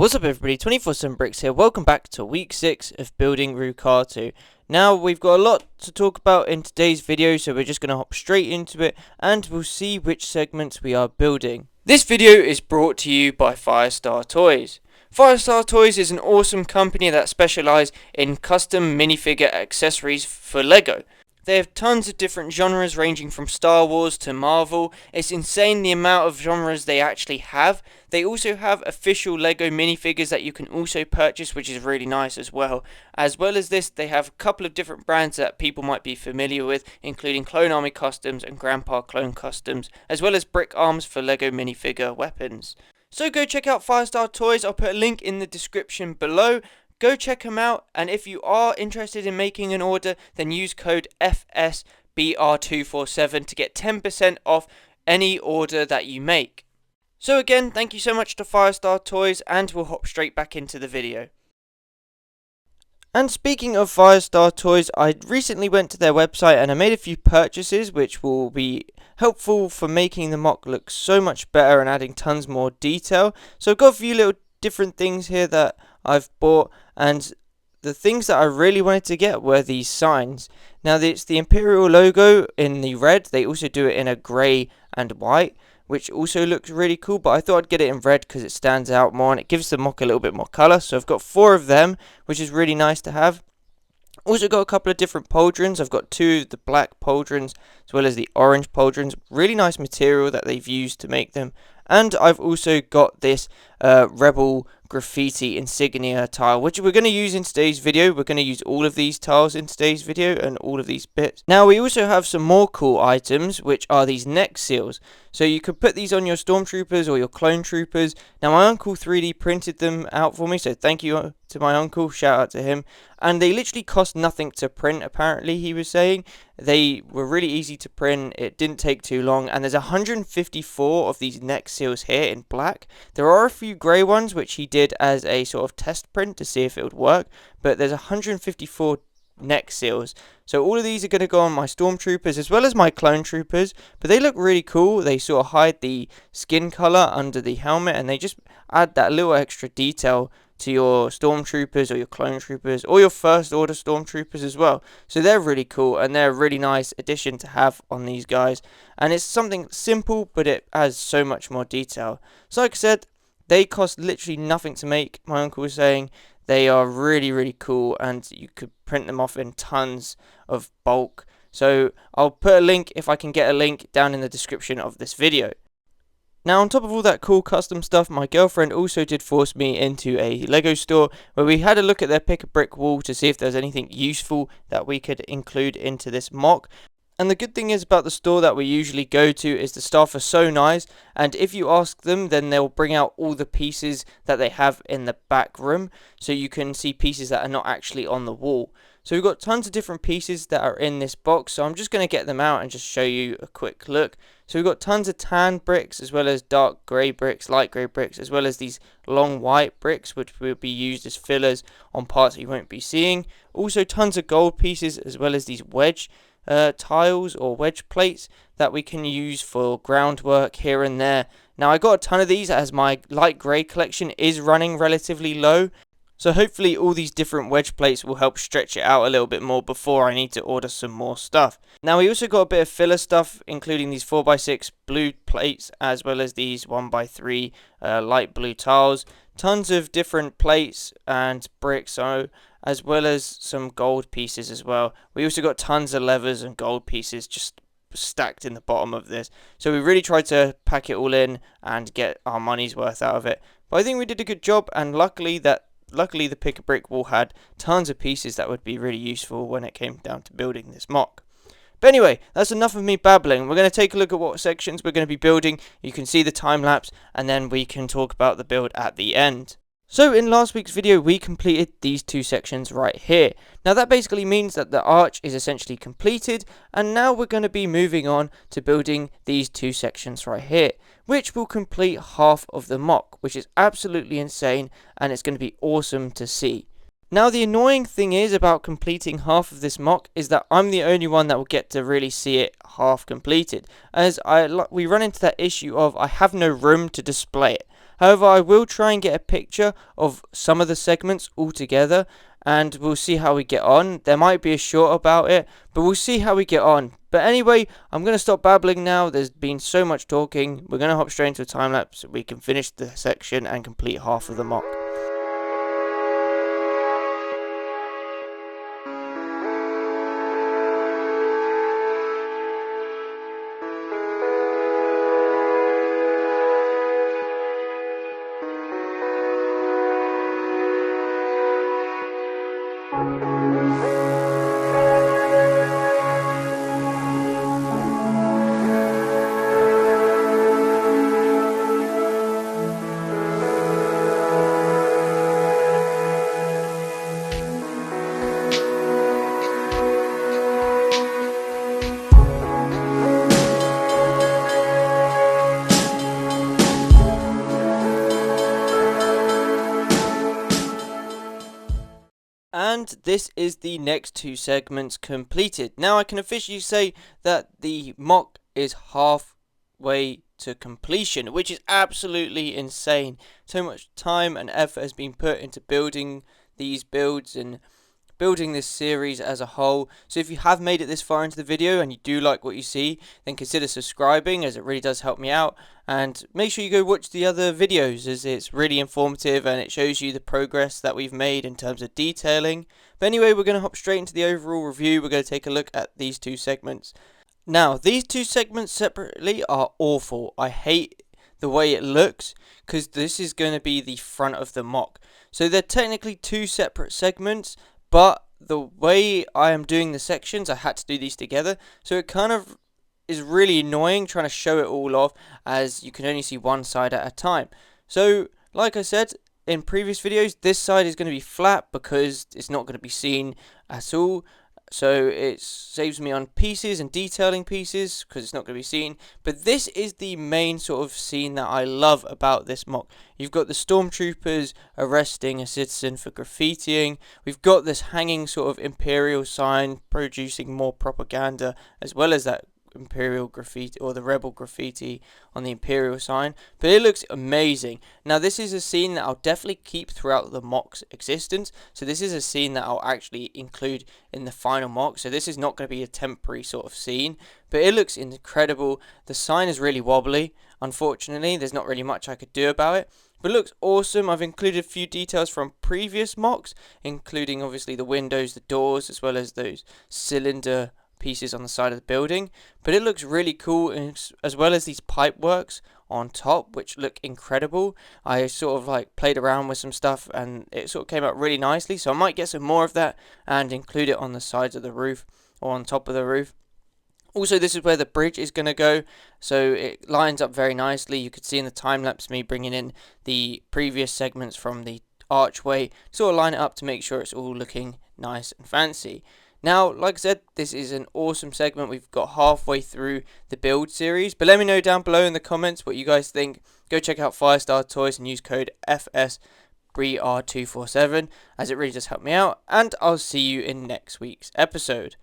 What's up everybody, 24/7 Bricks here. Welcome back to week 6 of building RueCatto. Now we've got a lot to talk about in today's video, so we're just going to hop straight into it and we'll see which segments we are building. This video is brought to you by Firestar Toys. Firestar Toys is an awesome company that specialises in custom minifigure accessories for LEGO. They have tons of different genres ranging from Star Wars to Marvel. It's insane the amount of genres they actually have. They also have official LEGO minifigures that you can also purchase, which is really nice as well. As well as this, they have a couple of different brands that people might be familiar with, including Clone Army Customs and Grandpa Clone Customs, as well as brick arms for LEGO minifigure weapons. So go check out Firestar Toys. I'll put a link in the description below. Go check them out, and if you are interested in making an order, then use code FSBR247 to get 10% off any order that you make. So again, thank you so much to Firestar Toys, and we'll hop straight back into the video. And speaking of Firestar Toys, I recently went to their website and I made a few purchases which will be helpful for making the mock look so much better and adding tons more detail. So I've got a few little different things here that I've bought, and the things that I really wanted to get were these signs. Now it's the Imperial logo in the red. They also do it in a grey and white, which also looks really cool, but I thought I'd get it in red because it stands out more and it gives the mock a little bit more colour. So I've got 4 of them, which is really nice to have. Also got a couple of different pauldrons. I've got 2 of the black pauldrons as well as the orange pauldrons. Really nice material that they've used to make them. And I've also got this Rebel graffiti insignia tile, which we're going to use in today's video. We're going to use all of these tiles in today's video and all of these bits. Now we also have some more cool items, which are these neck seals. So you could put these on your stormtroopers or your clone troopers. Now my uncle 3D printed them out for me, so thank you to my uncle, shout out to him. And they literally cost nothing to print, apparently he was saying. They were really easy to print, it didn't take too long, and there's 154 of these neck seals here in black. There are a few grey ones which he did as a sort of test print to see if it would work, but there's 154 neck seals. So all of these are going to go on my stormtroopers as well as my clone troopers, but they look really cool. They sort of hide the skin colour under the helmet and they just add that little extra detail to your stormtroopers or your clone troopers or your first order stormtroopers as well. So they're really cool and they're a really nice addition to have on these guys, and it's something simple but it adds so much more detail. So like I said, they cost literally nothing to make. My uncle was saying they are really cool and you could print them off in tons of bulk. So I'll put a link, if I can get a link, down in the description of this video. Now on top of all that cool custom stuff, my girlfriend also did force me into a LEGO store where we had a look at their pick a brick wall to see if there's anything useful that we could include into this mock. And the good thing is about the store that we usually go to is the staff are so nice, and if you ask them then they'll bring out all the pieces that they have in the back room, so you can see pieces that are not actually on the wall. So we've got tons of different pieces that are in this box, so I'm just going to get them out and just show you a quick look. So we've got tons of tan bricks as well as dark grey bricks, light grey bricks, as well as these long white bricks which will be used as fillers on parts that you won't be seeing. Also tons of gold pieces as well as these wedge tiles or wedge plates that we can use for groundwork here and there. Now I got a ton of these as my light grey collection is running relatively low. So hopefully all these different wedge plates will help stretch it out a little bit more before I need to order some more stuff. Now we also got a bit of filler stuff, including these 4x6 blue plates as well as these 1x3 light blue tiles. Tons of different plates and bricks, as well as some gold pieces as well. We also got tons of levers and gold pieces just stacked in the bottom of this. So we really tried to pack it all in and get our money's worth out of it. But I think we did a good job, and luckily the pick a brick wall had tons of pieces that would be really useful when it came down to building this mock. But anyway, that's enough of me babbling. We're going to take a look at what sections we're going to be building. You can see the time lapse and then we can talk about the build at the end. So in last week's video we completed these 2 sections right here. Now that basically means that the arch is essentially completed, and now we're going to be moving on to building these 2 sections right here, which will complete half of the mock, which is absolutely insane and it's going to be awesome to see. Now the annoying thing is about completing half of this mock is that I'm the only one that will get to really see it half completed, as we run into that issue of I have no room to display it. However, I will try and get a picture of some of the segments all together, and we'll see how we get on. There might be a short about it, but we'll see how we get on. But anyway, I'm going to stop babbling now. There's been so much talking. We're going to hop straight into a time lapse so we can finish the section and complete half of the mock. And this is the next two segments completed. Now I can officially say that the mock is halfway to completion, which is absolutely insane. So much time and effort has been put into building these builds and building this series as a whole. So if you have made it this far into the video and you do like what you see, then consider subscribing, as it really does help me out, and make sure you go watch the other videos, as it's really informative and it shows you the progress that we've made in terms of detailing. But anyway, we're going to hop straight into the overall review. We're going to take a look at these two segments. Now, these two segments separately are awful. I hate the way it looks, because this is going to be the front of the mock. So they're technically two separate segments, but the way I am doing the sections, I had to do these together. So it kind of is really annoying trying to show it all off, as you can only see one side at a time. So, like I said in previous videos, this side is going to be flat because it's not going to be seen at all. So it saves me on pieces and detailing pieces because it's not going to be seen. But this is the main sort of scene that I love about this mock. You've got the stormtroopers arresting a citizen for graffitiing. We've got this hanging sort of imperial sign producing more propaganda, as well as that imperial graffiti, or the rebel graffiti on the imperial sign. But it looks amazing. Now this is a scene that I'll definitely keep throughout the mock's existence. So this is a scene that I'll actually include in the final mock. So this is not going to be a temporary sort of scene, but it looks incredible. The sign is really wobbly. Unfortunately, there's not really much I could do about it, but it looks awesome. I've included a few details from previous mocks, including obviously the windows, the doors, as well as those cylinder pieces on the side of the building. But it looks really cool, as well as these pipe works on top, which look incredible. I sort of like played around with some stuff and it sort of came out really nicely, so I might get some more of that and include it on the sides of the roof or on top of the roof. Also, this is where the bridge is going to go, so it lines up very nicely. You could see in the time lapse me bringing in the previous segments from the archway, sort of line it up to make sure it's all looking nice and fancy. Now, like I said, this is an awesome segment. We've got halfway through the build series, but let me know down below in the comments what you guys think. Go check out Firestar Toys and use code FSBR247, as it really does help me out, and I'll see you in next week's episode.